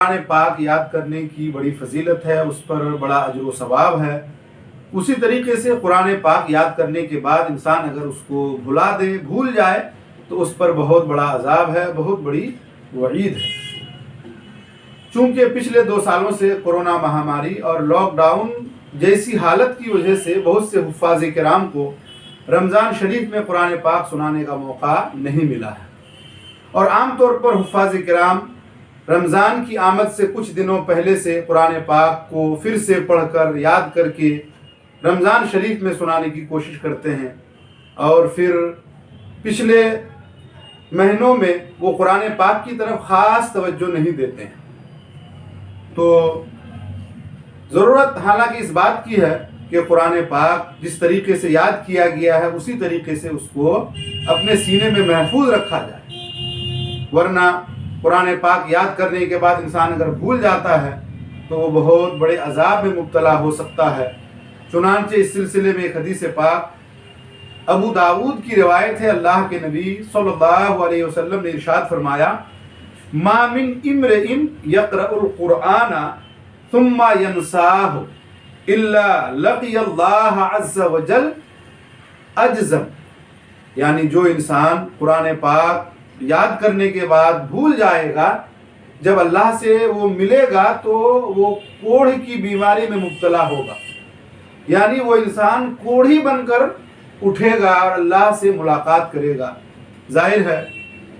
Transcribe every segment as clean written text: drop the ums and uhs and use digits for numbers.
قرآن پاک یاد کرنے کی بڑی فضیلت ہے، اس پر بڑا اجر و ثواب ہے۔ اسی طریقے سے قرآن پاک یاد کرنے کے بعد انسان اگر اس کو بھلا دے، بھول جائے، تو اس پر بہت بڑا عذاب ہے، بہت بڑی وعید ہے۔ چونکہ پچھلے 2 سالوں سے کورونا مہاماری اور لاک ڈاؤن جیسی حالت کی وجہ سے بہت سے حفاظ کرام کو رمضان شریف میں قرآن پاک سنانے کا موقع نہیں ملا ہے، اور عام طور پر حفاظ کرام رمضان کی آمد سے کچھ دنوں پہلے سے قرآن پاک کو پھر سے پڑھ کر یاد کر کے رمضان شریف میں سنانے کی کوشش کرتے ہیں، اور پھر پچھلے مہینوں میں وہ قرآن پاک کی طرف خاص توجہ نہیں دیتے ہیں۔ تو ضرورت حالانکہ اس بات کی ہے کہ قرآن پاک جس طریقے سے یاد کیا گیا ہے اسی طریقے سے اس کو اپنے سینے میں محفوظ رکھا جائے، ورنہ قرآن پاک یاد کرنے کے بعد انسان اگر بھول جاتا ہے تو وہ بہت بڑے عذاب میں مبتلا ہو سکتا ہے۔ چنانچہ اس سلسلے میں ایک حدیث پاک ابو داود کی روایت ہے، اللہ کے نبی صلی اللہ علیہ وسلم نے ارشاد فرمایا، ما من امرئ یقرأ القرآن ثم ینساہ الا لقی اللہ عز وجل اجزم، یعنی جو انسان قرآن پاک یاد کرنے کے بعد بھول جائے گا، جب اللہ سے وہ ملے گا تو وہ کوڑھ کی بیماری میں مبتلا ہوگا، یعنی وہ انسان کوڑھی بن کر اٹھے گا اور اللہ سے ملاقات کرے گا۔ ظاہر ہے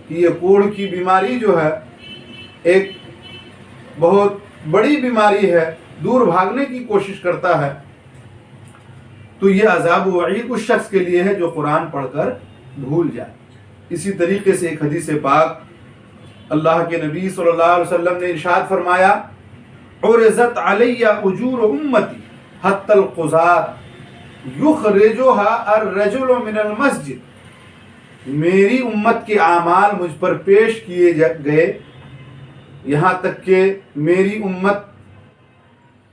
کہ یہ کوڑھ کی بیماری جو ہے ایک بہت بڑی بیماری ہے، دور بھاگنے کی کوشش کرتا ہے، تو یہ عذاب و وعید اس شخص کے لیے ہے جو قرآن پڑھ کر بھول جائے۔ اسی طریقے سے ایک حدیث پاک اللہ کے نبی صلی اللہ علیہ وسلم نے ارشاد فرمایا، عرضت علی اجور امتی حتی القضاۃ یخرجها الرجل من المسجد، میری امت کے اعمال مجھ پر پیش کیے گئے، یہاں تک کہ میری امت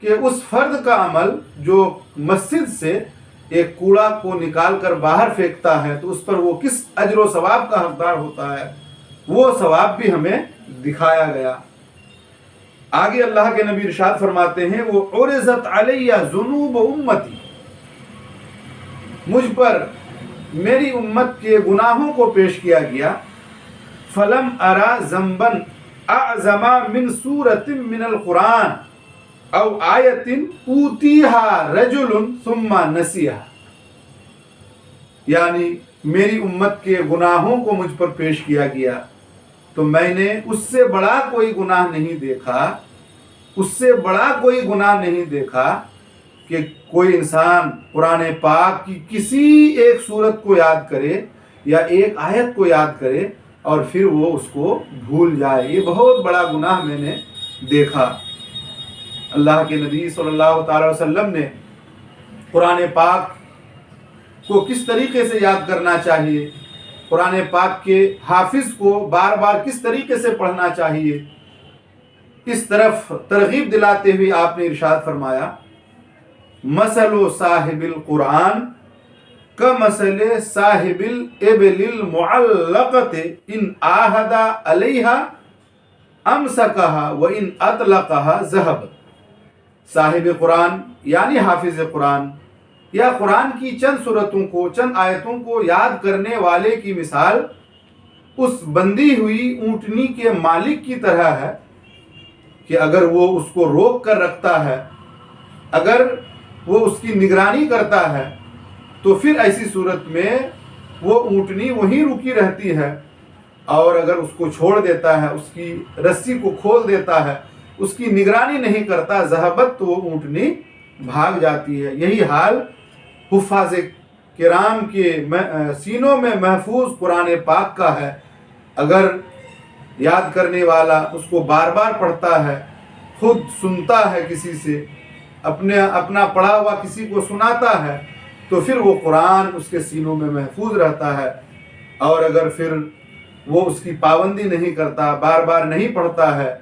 کے اس فرد کا عمل جو مسجد سے ایک کوڑا کو نکال کر باہر پھینکتا ہے تو اس پر وہ کس اجر و ثواب کا حقدار ہوتا ہے، وہ ثواب بھی ہمیں دکھایا گیا۔ آگے اللہ کے نبی ارشاد فرماتے ہیں، وہ عرضت علی ذنوب امتی، مجھ پر میری امت کے گناہوں کو پیش کیا گیا، فلم ارا ذنبا اعظم من سورۃ من القرآن او آیت اوتیہا رجل ثم نسیہا، یعنی میری امت کے گناہوں کو مجھ پر پیش کیا گیا تو میں نے اس سے بڑا کوئی گناہ نہیں دیکھا، اس سے بڑا کوئی گناہ نہیں دیکھا کہ کوئی انسان قرآن پاک کی کسی ایک سورت کو یاد کرے یا ایک آیت کو یاد کرے اور پھر وہ اس کو بھول جائے۔ یہ بہت بڑا گناہ میں نے دیکھا۔ اللہ کے نبی صلی اللہ تعالی وسلم نے قرآن پاک کو کس طریقے سے یاد کرنا چاہیے، قرآن پاک کے حافظ کو بار بار کس طریقے سے پڑھنا چاہیے، اس طرف ترغیب دلاتے ہوئے آپ نے ارشاد فرمایا، مثل صاحب القرآن کمثل صاحب الابل المعلقۃ ان عاہد علیہا امسکہا وان اطلقہا ذہب، صاحب قرآن یعنی حافظ قرآن یا قرآن کی چند سورتوں کو، چند آیتوں کو یاد کرنے والے کی مثال اس بندھی ہوئی اونٹنی کے مالک کی طرح ہے کہ اگر وہ اس کو روک کر رکھتا ہے، اگر وہ اس کی نگرانی کرتا ہے تو پھر ایسی صورت میں وہ اونٹنی وہیں رکی رہتی ہے، اور اگر اس کو چھوڑ دیتا ہے، اس کی رسی کو کھول دیتا ہے، اس کی نگرانی نہیں کرتا، ذہبت، تو وہ اونٹنی بھاگ جاتی ہے۔ یہی حال حفاظ کرام کے سینوں میں محفوظ قرآن پاک کا ہے۔ اگر یاد کرنے والا اس کو بار بار پڑھتا ہے، خود سنتا ہے کسی سے، اپنا پڑھا ہوا کسی کو سناتا ہے، تو پھر وہ قرآن اس کے سینوں میں محفوظ رہتا ہے۔ اور اگر پھر وہ اس کی پابندی نہیں کرتا، بار بار نہیں پڑھتا ہے،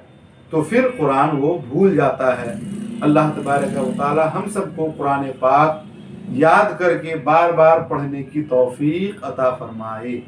تو پھر قرآن وہ بھول جاتا ہے۔ اللہ تبارک و تعالی ہم سب کو قرآن پاک یاد کر کے بار بار پڑھنے کی توفیق عطا فرمائے۔